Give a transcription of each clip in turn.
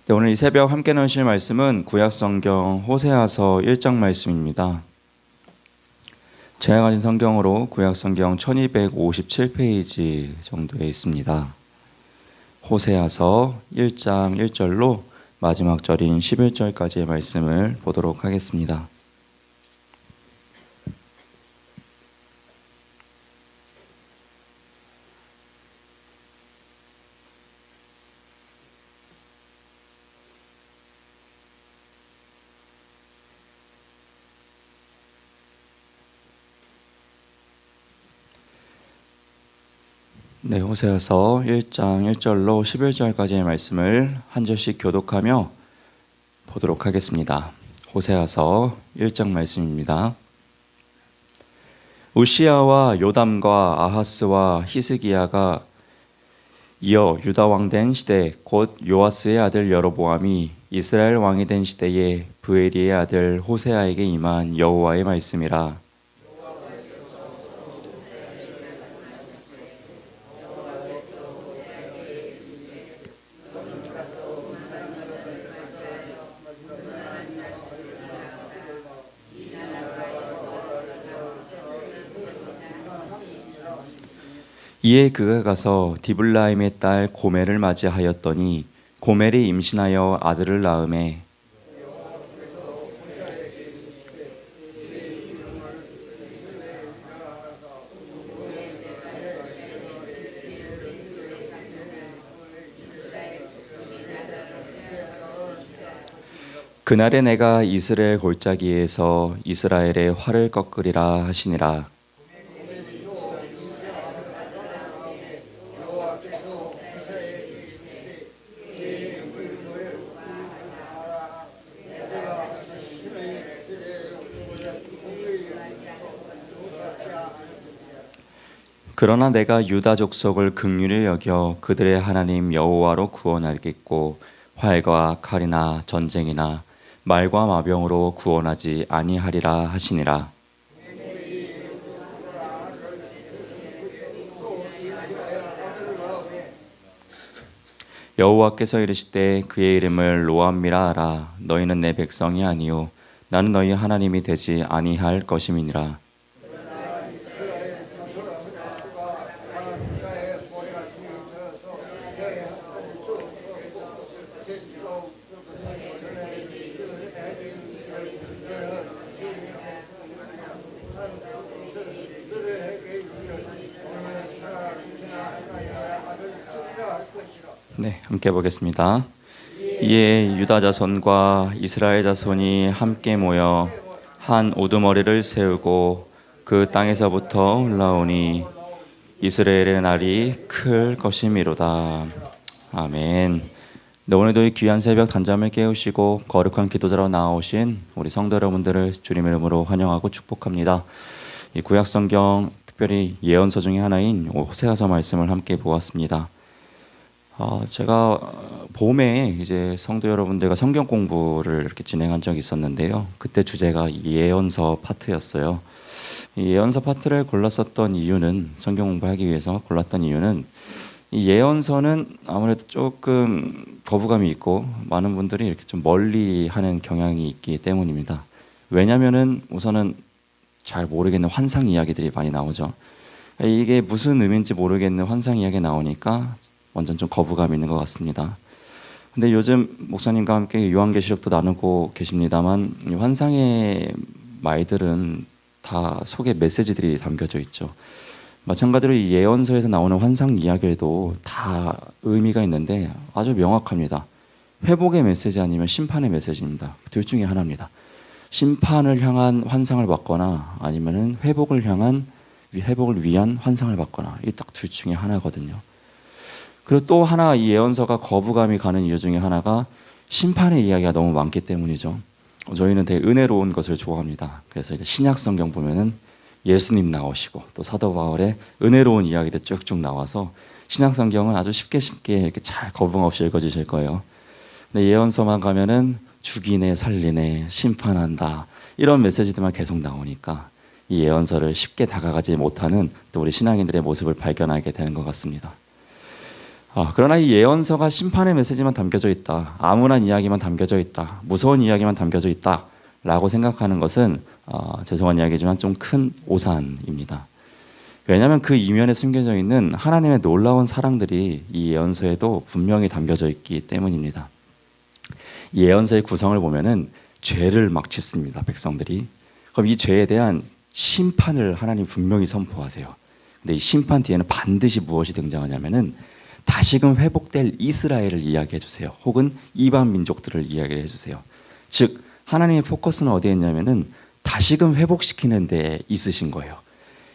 네, 오늘 이 새벽 함께 나누실 말씀은 구약성경 호세아서 1장 말씀입니다. 제가 가진 성경으로 구약성경 1257페이지 정도에 있습니다. 호세아서 1장 1절로 마지막 절인 11절까지의 말씀을 보도록 하겠습니다. 네, 호세아서 1장 1절로 11절까지의 말씀을 한 절씩 교독하며 보도록 하겠습니다. 호세아서 1장 말씀입니다. 우시야와 요담과 아하스와 히스기야가 이어 유다 왕 된 시대 곧 요아스의 아들 여로보암이 이스라엘 왕이 된 시대에 브에리의 아들 호세아에게 임한 여호와의 말씀이라. 이에 그가 가서 디블라임의 딸 고멜을 맞이하였더니 고멜이 임신하여 아들을 낳음에 그날에 내가 이스라엘 골짜기에서 이스라엘의 활을 꺾으리라 하시니라. 그러나 내가 유다 족속을 긍휼히 여겨 그들의 하나님 여호와로 구원하겠고 활과 칼이나 전쟁이나 말과 마병으로 구원하지 아니하리라 하시니라. 여호와께서 이르시되 그의 이름을 로암미라 하라. 너희는 내 백성이 아니요 나는 너희 하나님이 되지 아니할 것임이니라. 네, 함께 보겠습니다. 이에 유다 자손과 이스라엘 자손이 함께 모여 한 우두머리를 세우고 그 땅에서부터 올라오니 이스라엘의 날이 클 것이미로다. 아멘. 네, 오늘도 이 귀한 새벽 단잠을 깨우시고 거룩한 기도자로 나오신 우리 성도 여러분들을 주님의 이름으로 환영하고 축복합니다. 이 구약성경 특별히 예언서 중에 하나인 호세아서 말씀을 함께 보았습니다. 제가 봄에 이제 성도 여러분들과 성경 공부를 이렇게 진행한 적이 있었는데요. 그때 주제가 예언서 파트였어요. 이 예언서 파트를 골랐었던 이유는, 성경 공부하기 위해서 골랐던 이유는, 이 예언서는 아무래도 조금 거부감이 있고 많은 분들이 이렇게 좀 멀리 하는 경향이 있기 때문입니다. 왜냐면은 우선은 잘 모르겠는 환상 이야기들이 많이 나오죠. 이게 무슨 의미인지 모르겠는 환상 이야기 나오니까 완전 좀 거부감이 있는 것 같습니다. 근데 요즘 목사님과 함께 요한계시록도 나누고 계십니다만 이 환상의 말들은 다 속에 메시지들이 담겨져 있죠. 마찬가지로 이 예언서에서 나오는 환상 이야기에도 다 의미가 있는데 아주 명확합니다. 회복의 메시지 아니면 심판의 메시지입니다. 둘 중에 하나입니다. 심판을 향한 환상을 받거나 아니면은 회복을 위한 환상을 받거나 이 딱 둘 중에 하나거든요. 그리고 또 하나 이 예언서가 거부감이 가는 이유 중에 하나가 심판의 이야기가 너무 많기 때문이죠. 저희는 되게 은혜로운 것을 좋아합니다. 그래서 이제 신약 성경 보면은 예수님 나오시고 또 사도 바울의 은혜로운 이야기들 쭉쭉 나와서 신약 성경은 아주 쉽게 이렇게 잘 거부감 없이 읽어주실 거예요. 근데 예언서만 가면은 죽이네, 살리네, 심판한다 이런 메시지들만 계속 나오니까 이 예언서를 쉽게 다가가지 못하는 또 우리 신앙인들의 모습을 발견하게 되는 것 같습니다. 그러나 이 예언서가 심판의 메시지만 담겨져 있다, 암울한 이야기만 담겨져 있다, 무서운 이야기만 담겨져 있다 라고 생각하는 것은 죄송한 이야기지만 좀 큰 오산입니다. 왜냐하면 그 이면에 숨겨져 있는 하나님의 놀라운 사랑들이 이 예언서에도 분명히 담겨져 있기 때문입니다. 이 예언서의 구성을 보면은 죄를 막 짓습니다, 백성들이. 그럼 이 죄에 대한 심판을 하나님 분명히 선포하세요. 근데 이 심판 뒤에는 반드시 무엇이 등장하냐면은 다시금 회복될 이스라엘을 이야기해 주세요. 혹은 이방 민족들을 이야기해 주세요. 즉 하나님의 포커스는 어디에 있냐면은 다시금 회복시키는 데 있으신 거예요.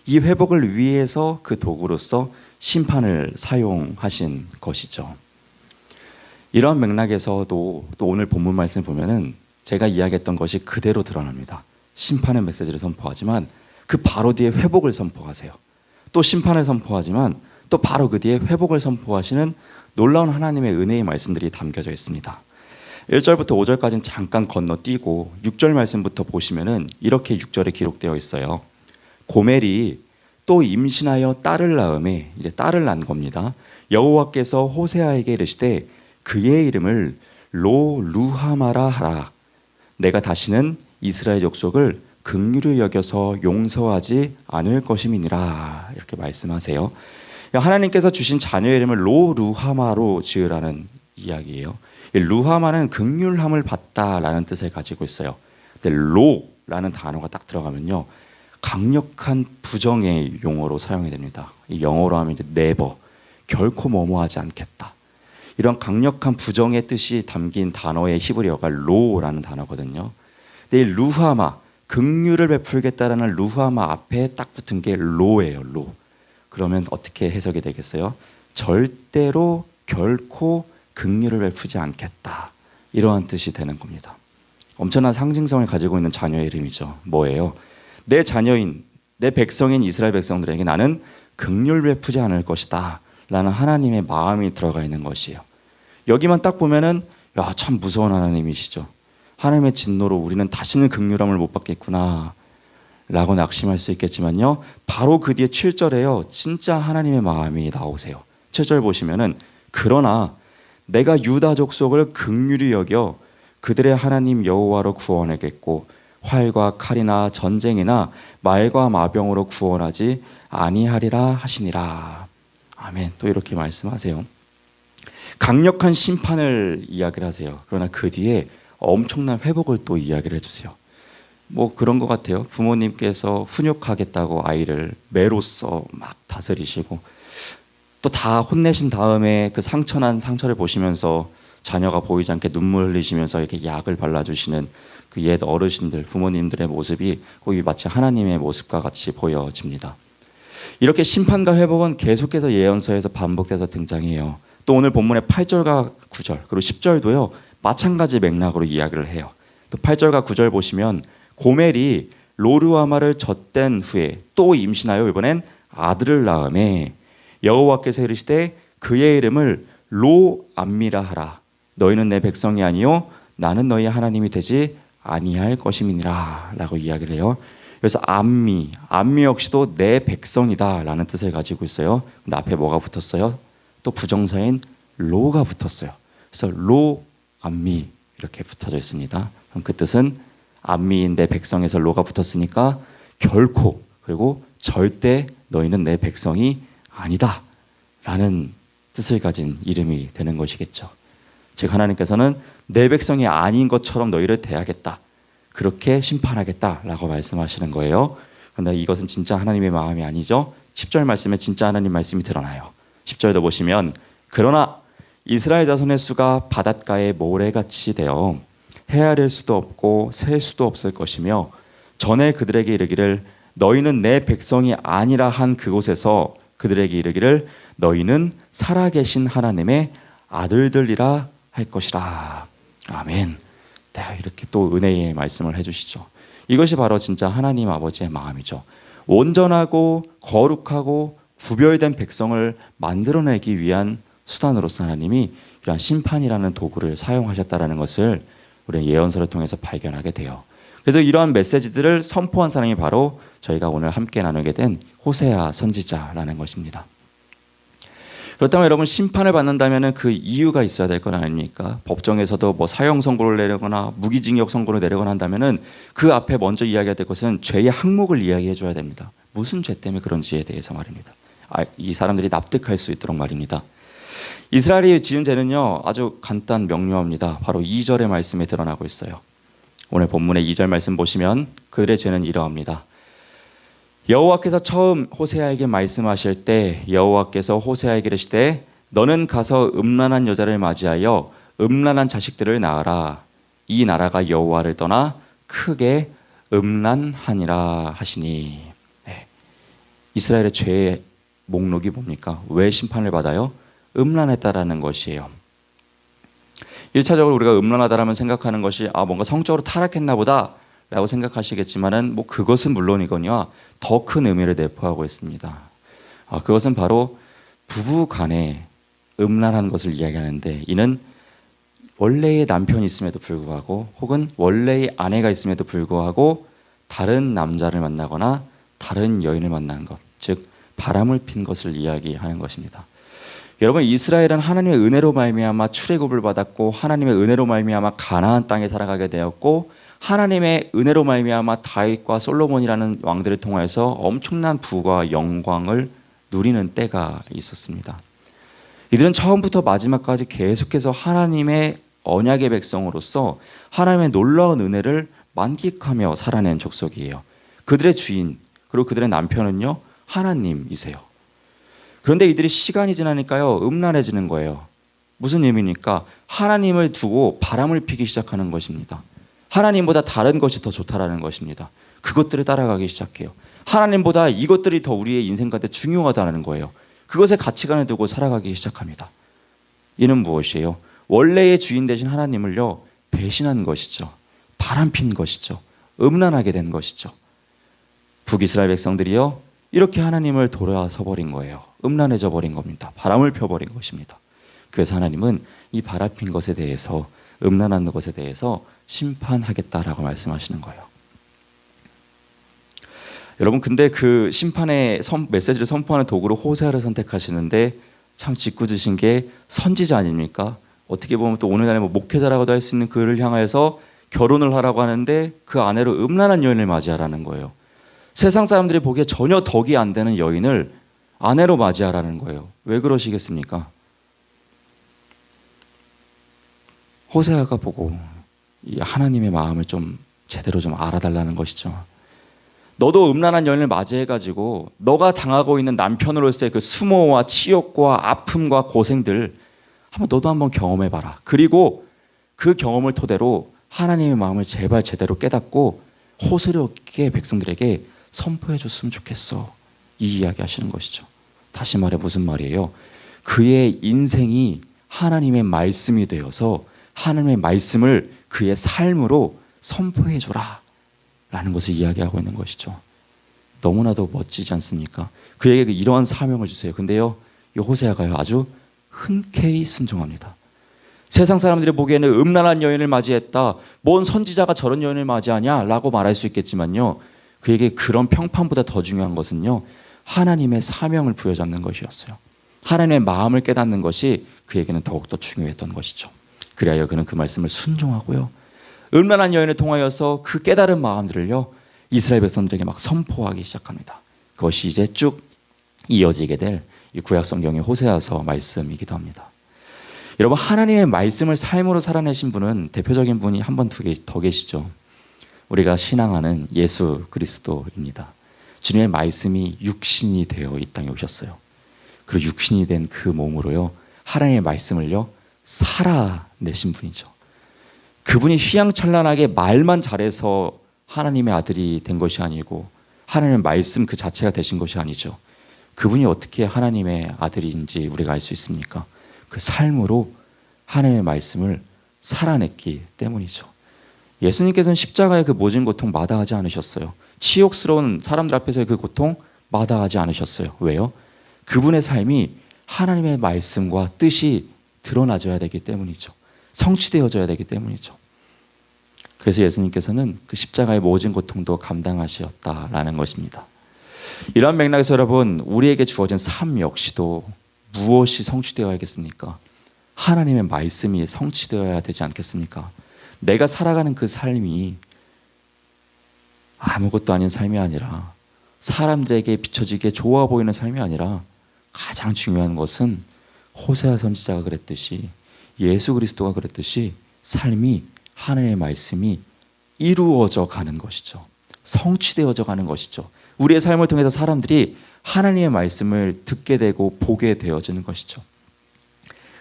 이 회복을 위해서 그 도구로서 심판을 사용하신 것이죠. 이러한 맥락에서도 또 오늘 본문 말씀 보면은 제가 이야기했던 것이 그대로 드러납니다. 심판의 메시지를 선포하지만 그 바로 뒤에 회복을 선포하세요. 또 심판을 선포하지만 또 바로 그 뒤에 회복을 선포하시는 놀라운 하나님의 은혜의 말씀들이 담겨져 있습니다. 1절부터 5절까지는 잠깐 건너뛰고 6절 말씀부터 보시면은 이렇게 6절에 기록되어 있어요. 고멜이 또 임신하여 딸을 낳음에, 이제 딸을 낳은 겁니다. 여호와께서 호세아에게 이르시되 그의 이름을 로루하마라 하라. 내가 다시는 이스라엘 족속을 긍휼히 여겨서 용서하지 않을 것임이니라. 이렇게 말씀하세요. 하나님께서 주신 자녀의 이름을 로루하마로 지으라는 이야기예요. 루하마는 긍휼함을 받다라는 뜻을 가지고 있어요. 근데 로라는 단어가 딱 들어가면요, 강력한 부정의 용어로 사용이 됩니다. 이 영어로 하면 이제 never, 결코 뭐뭐하지 않겠다. 이런 강력한 부정의 뜻이 담긴 단어의 히브리어가 로라는 단어거든요. 근데 이 루하마, 긍휼을 베풀겠다라는 루하마 앞에 딱 붙은 게 로예요. 로. 그러면 어떻게 해석이 되겠어요? 절대로 결코 긍휼을 베푸지 않겠다, 이러한 뜻이 되는 겁니다. 엄청난 상징성을 가지고 있는 자녀의 이름이죠. 뭐예요? 내 자녀인, 내 백성인 이스라엘 백성들에게 나는 긍휼 베푸지 않을 것이다 라는 하나님의 마음이 들어가 있는 것이에요. 여기만 딱 보면은 야, 참 무서운 하나님이시죠. 하나님의 진노로 우리는 다시는 긍휼함을 못 받겠구나 라고 낙심할 수 있겠지만요, 바로 그 뒤에 7절에요 진짜 하나님의 마음이 나오세요. 7절 보시면은 그러나 내가 유다 족속을 긍휼히 여겨 그들의 하나님 여호와로 구원하겠고 활과 칼이나 전쟁이나 말과 마병으로 구원하지 아니하리라 하시니라. 아멘. 또 이렇게 말씀하세요. 강력한 심판을 이야기를 하세요. 그러나 그 뒤에 엄청난 회복을 또 이야기를 해주세요. 뭐 그런 것 같아요. 부모님께서 훈육하겠다고 아이를 매로써 막 다스리시고 또 다 혼내신 다음에 그 상처난 상처를 보시면서 자녀가 보이지 않게 눈물 흘리시면서 이렇게 약을 발라주시는 그 옛 어르신들, 부모님들의 모습이 거기 마치 하나님의 모습과 같이 보여집니다. 이렇게 심판과 회복은 계속해서 예언서에서 반복돼서 등장해요. 또 오늘 본문의 8절과 9절 그리고 10절도요 마찬가지 맥락으로 이야기를 해요. 또 8절과 9절 보시면 고멜이 로루아마를 젖댄 후에 또 임신하여 이번엔 아들을 낳음에 여호와께서 이르시되 그의 이름을 로암미라 하라. 너희는 내 백성이 아니요 나는 너희 하나님이 되지 아니할 것임이니라 라고 이야기를 해요. 그래서 암미 역시도 내 백성이다 라는 뜻을 가지고 있어요. 근데 앞에 뭐가 붙었어요? 또 부정사인 로가 붙었어요. 그래서 로암미 이렇게 붙어져 있습니다. 그럼 그 뜻은 암미인 내 백성에서 로가 붙었으니까 결코 그리고 절대 너희는 내 백성이 아니다 라는 뜻을 가진 이름이 되는 것이겠죠. 즉 하나님께서는 내 백성이 아닌 것처럼 너희를 대하겠다, 그렇게 심판하겠다 라고 말씀하시는 거예요. 그런데 이것은 진짜 하나님의 마음이 아니죠. 10절 말씀에 진짜 하나님 말씀이 드러나요. 10절도 보시면 그러나 이스라엘 자손의 수가 바닷가의 모래같이 되어 헤아릴 수도 없고 셀 수도 없을 것이며 전에 그들에게 이르기를 너희는 내 백성이 아니라 한 그곳에서 그들에게 이르기를 너희는 살아계신 하나님의 아들들이라 할 것이라. 아멘. 네, 이렇게 또 은혜의 말씀을 해주시죠. 이것이 바로 진짜 하나님 아버지의 마음이죠. 온전하고 거룩하고 구별된 백성을 만들어내기 위한 수단으로서 하나님이 이러한 심판이라는 도구를 사용하셨다는 것을 우리는 예언서를 통해서 발견하게 돼요. 그래서 이러한 메시지들을 선포한 사람이 바로 저희가 오늘 함께 나누게 된 호세아 선지자라는 것입니다. 그렇다면 여러분, 심판을 받는다면 그 이유가 있어야 될 건 아닙니까? 법정에서도 뭐 사형 선고를 내리거나 무기징역 선고를 내리거나 한다면은 그 앞에 먼저 이야기해야 될 것은 죄의 항목을 이야기해 줘야 됩니다. 무슨 죄 때문에 그런지에 대해서 말입니다. 이 사람들이 납득할 수 있도록 말입니다. 이스라엘이 지은 죄는요, 아주 간단 명료합니다. 바로 2절의 말씀에 드러나고 있어요. 오늘 본문의 2절 말씀 보시면 그들의 죄는 이러합니다. 여호와께서 처음 호세아에게 말씀하실 때 여호와께서 호세아에게 이르시되 너는 가서 음란한 여자를 맞이하여 음란한 자식들을 낳으라. 이 나라가 여호와를 떠나 크게 음란하니라 하시니. 네. 이스라엘의 죄의 목록이 뭡니까? 왜 심판을 받아요? 음란했다라는 것이에요. 1차적으로 우리가 음란하다라면 생각하는 것이 뭔가 성적으로 타락했나 보다 라고 생각하시겠지만은 뭐 그것은 물론이거니와 더 큰 의미를 내포하고 있습니다. 그것은 바로 부부 간에 음란한 것을 이야기하는데, 이는 원래의 남편이 있음에도 불구하고 혹은 원래의 아내가 있음에도 불구하고 다른 남자를 만나거나 다른 여인을 만난 것, 즉 바람을 핀 것을 이야기하는 것입니다. 여러분, 이스라엘은 하나님의 은혜로 말미암아 출애굽을 받았고 하나님의 은혜로 말미암아 가나안 땅에 살아가게 되었고 하나님의 은혜로 말미암아 다윗과 솔로몬이라는 왕들을 통해서 엄청난 부와 영광을 누리는 때가 있었습니다. 이들은 처음부터 마지막까지 계속해서 하나님의 언약의 백성으로서 하나님의 놀라운 은혜를 만끽하며 살아낸 족속이에요. 그들의 주인 그리고 그들의 남편은요, 하나님이세요. 그런데 이들이 시간이 지나니까요, 음란해지는 거예요. 무슨 의미입니까? 하나님을 두고 바람을 피기 시작하는 것입니다. 하나님보다 다른 것이 더 좋다라는 것입니다. 그것들을 따라가기 시작해요. 하나님보다 이것들이 더 우리의 인생 가운데 중요하다는 거예요. 그것에 가치관을 두고 살아가기 시작합니다. 이는 무엇이에요? 원래의 주인 되신 하나님을요, 배신한 것이죠. 바람핀 것이죠. 음란하게 된 것이죠. 북이스라엘 백성들이요, 이렇게 하나님을 돌아서 버린 거예요. 음란해져 버린 겁니다. 바람을 펴버린 것입니다. 그래서 하나님은 이 바람핀 것에 대해서, 음란한 것에 대해서 심판하겠다라고 말씀하시는 거예요. 여러분, 근데 그 심판의 메시지를 선포하는 도구로 호세아를 선택하시는데 참 짓궂으신 게 선지자 아닙니까? 어떻게 보면 또 오늘날에 목회자라고도 할 수 있는 그를 향해서 결혼을 하라고 하는데 그 아내로 음란한 여인을 맞이하라는 거예요. 세상 사람들이 보기에 전혀 덕이 안 되는 여인을 아내로 맞이하라는 거예요. 왜 그러시겠습니까? 호세아가 보고 이 하나님의 마음을 좀 제대로 좀 알아달라는 것이죠. 너도 음란한 여인을 맞이해가지고 너가 당하고 있는 남편으로서의 그 수모와 치욕과 아픔과 고생들 너도 한번 경험해봐라. 그리고 그 경험을 토대로 하나님의 마음을 제발 제대로 깨닫고 호소롭게 백성들에게 선포해 줬으면 좋겠어. 이 이야기 하시는 것이죠. 다시 말해 무슨 말이에요? 그의 인생이 하나님의 말씀이 되어서 하나님의 말씀을 그의 삶으로 선포해 줘라 라는 것을 이야기하고 있는 것이죠. 너무나도 멋지지 않습니까? 그에게 이러한 사명을 주세요. 근데요, 이 호세아가요, 아주 흔쾌히 순종합니다. 세상 사람들이 보기에는 음란한 여인을 맞이했다, 뭔 선지자가 저런 여인을 맞이하냐 라고 말할 수 있겠지만요, 그에게 그런 평판보다 더 중요한 것은요, 하나님의 사명을 부여잡는 것이었어요. 하나님의 마음을 깨닫는 것이 그에게는 더욱더 중요했던 것이죠. 그리하여 그는 그 말씀을 순종하고요, 음란한 여인을 통하여서 그 깨달은 마음들을요, 이스라엘 백성들에게 막 선포하기 시작합니다. 그것이 이제 쭉 이어지게 될 이 구약 성경의 호세아서 말씀이기도 합니다. 여러분, 하나님의 말씀을 삶으로 살아내신 분은 대표적인 분이 한 분 더 계시죠. 우리가 신앙하는 예수 그리스도입니다. 주님의 말씀이 육신이 되어 이 땅에 오셨어요. 그리고 육신이 된 그 몸으로요, 하나님의 말씀을요, 살아내신 분이죠. 그분이 휘황찬란하게 말만 잘해서 하나님의 아들이 된 것이 아니고 하나님의 말씀 그 자체가 되신 것이 아니죠. 그분이 어떻게 하나님의 아들인지 우리가 알 수 있습니까? 그 삶으로 하나님의 말씀을 살아냈기 때문이죠. 예수님께서는 십자가의 그 모진 고통 마다하지 않으셨어요. 치욕스러운 사람들 앞에서의 그 고통 마다하지 않으셨어요. 왜요? 그분의 삶이 하나님의 말씀과 뜻이 드러나져야 되기 때문이죠. 성취되어져야 되기 때문이죠. 그래서 예수님께서는 그 십자가의 모진 고통도 감당하셨다라는 것입니다. 이러한 맥락에서 여러분, 우리에게 주어진 삶 역시도 무엇이 성취되어야겠습니까? 하나님의 말씀이 성취되어야 되지 않겠습니까? 내가 살아가는 그 삶이 아무것도 아닌 삶이 아니라, 사람들에게 비춰지기에 좋아 보이는 삶이 아니라, 가장 중요한 것은 호세아 선지자가 그랬듯이, 예수 그리스도가 그랬듯이 삶이, 하나님의 말씀이 이루어져 가는 것이죠. 성취되어져 가는 것이죠. 우리의 삶을 통해서 사람들이 하나님의 말씀을 듣게 되고 보게 되어지는 것이죠.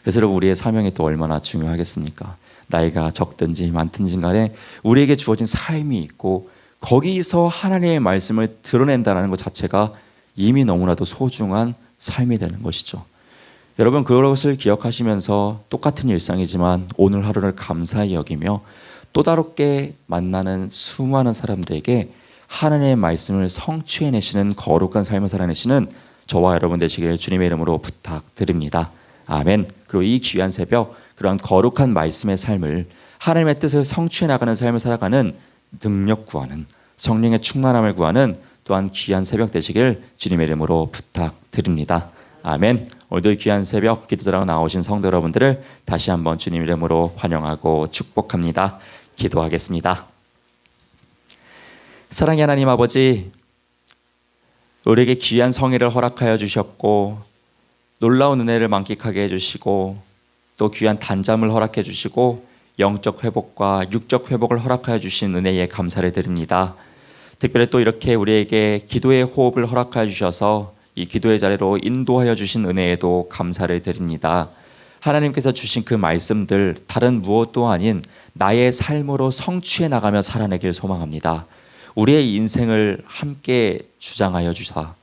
그래서 여러분, 우리의 사명이 또 얼마나 중요하겠습니까? 나이가 적든지 많든지 간에 우리에게 주어진 삶이 있고, 거기서 하나님의 말씀을 드러낸다는 것 자체가 이미 너무나도 소중한 삶이 되는 것이죠. 여러분, 그것을 기억하시면서 똑같은 일상이지만 오늘 하루를 감사히 여기며 또 다르게 만나는 수많은 사람들에게 하나님의 말씀을 성취해내시는 거룩한 삶을 살아내시는 저와 여러분 되시길 주님의 이름으로 부탁드립니다. 아멘. 그리고 이 귀한 새벽, 그러한 거룩한 말씀의 삶을, 하나님의 뜻을 성취해 나가는 삶을 살아가는 능력 구하는, 성령의 충만함을 구하는 또한 귀한 새벽 되시길 주님의 이름으로 부탁드립니다. 아멘. 오늘도 귀한 새벽 기도드리러 나오신 성도 여러분들을 다시 한번 주님 이름으로 환영하고 축복합니다. 기도하겠습니다. 사랑의 하나님 아버지, 우리에게 귀한 성회를 허락하여 주셨고, 놀라운 은혜를 만끽하게 해주시고, 또 귀한 단잠을 허락해 주시고, 영적 회복과 육적 회복을 허락하여 주신 은혜에 감사를 드립니다. 특별히 또 이렇게 우리에게 기도의 호흡을 허락하여 주셔서 이 기도의 자리로 인도하여 주신 은혜에도 감사를 드립니다. 하나님께서 주신 그 말씀들, 다른 무엇도 아닌 나의 삶으로 성취해 나가며 살아내길 소망합니다. 우리의 인생을 함께 주장하여 주사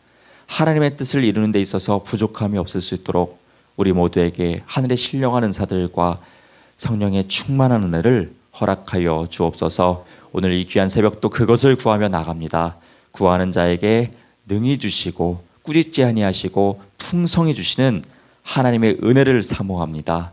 하나님의 뜻을 이루는 데 있어서 부족함이 없을 수 있도록 우리 모두에게 하늘의 신령한 은사들과 성령의 충만한 은혜를 허락하여 주옵소서. 오늘 이 귀한 새벽도 그것을 구하며 나갑니다. 구하는 자에게 능히 주시고 꾸짖지 아니하시고 풍성히 주시는 하나님의 은혜를 사모합니다.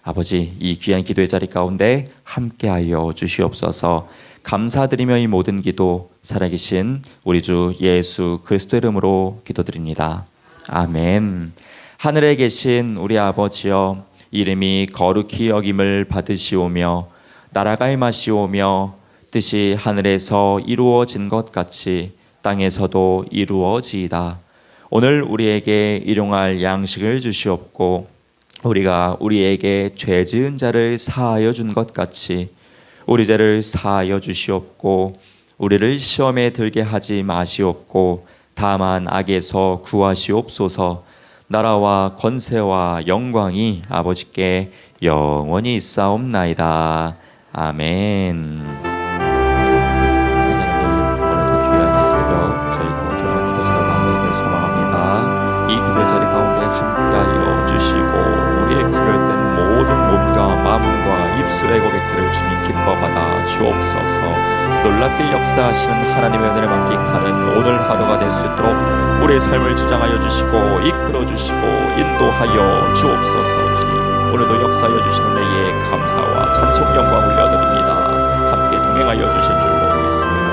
아버지, 이 귀한 기도의 자리 가운데 함께하여 주시옵소서. 감사드리며 이 모든 기도 살아계신 우리 주 예수 그리스도 이름으로 기도드립니다. 아멘. 하늘에 계신 우리 아버지여, 이름이 거룩히 여김을 받으시오며 나라가 임하시오며 뜻이 하늘에서 이루어진 것 같이 땅에서도 이루어지이다. 오늘 우리에게 일용할 양식을 주시옵고, 우리가 우리에게 죄 지은 자를 사하여 준 것 같이 우리 죄를 사하여 주시옵고, 우리를 시험에 들게 하지 마시옵고, 다만 악에서 구하시옵소서. 나라와 권세와 영광이 아버지께 영원히 있사옵나이다. 아멘. 오늘도 귀한 이 새벽 저희 공정한 기도 자리가 되길 소망합니다. 이 기도의 자리 가운데 함께하여 주시고, 우리의 구별된 모든 몸과 마음과 입술의 고백들을 주님 기뻐받아 주옵소서. 놀랍게 역사하시는 하나님의 은혜를 만끽하는 오늘 하루가 될 수 있도록 우리의 삶을 주장하여 주시고 이끌어 주시고 인도하여 주옵소서. 주님, 오늘도 역사하여 주시는 은혜에 감사와 찬송 영광 올려드립니다. 함께 동행하여 주실 줄로 믿습니다.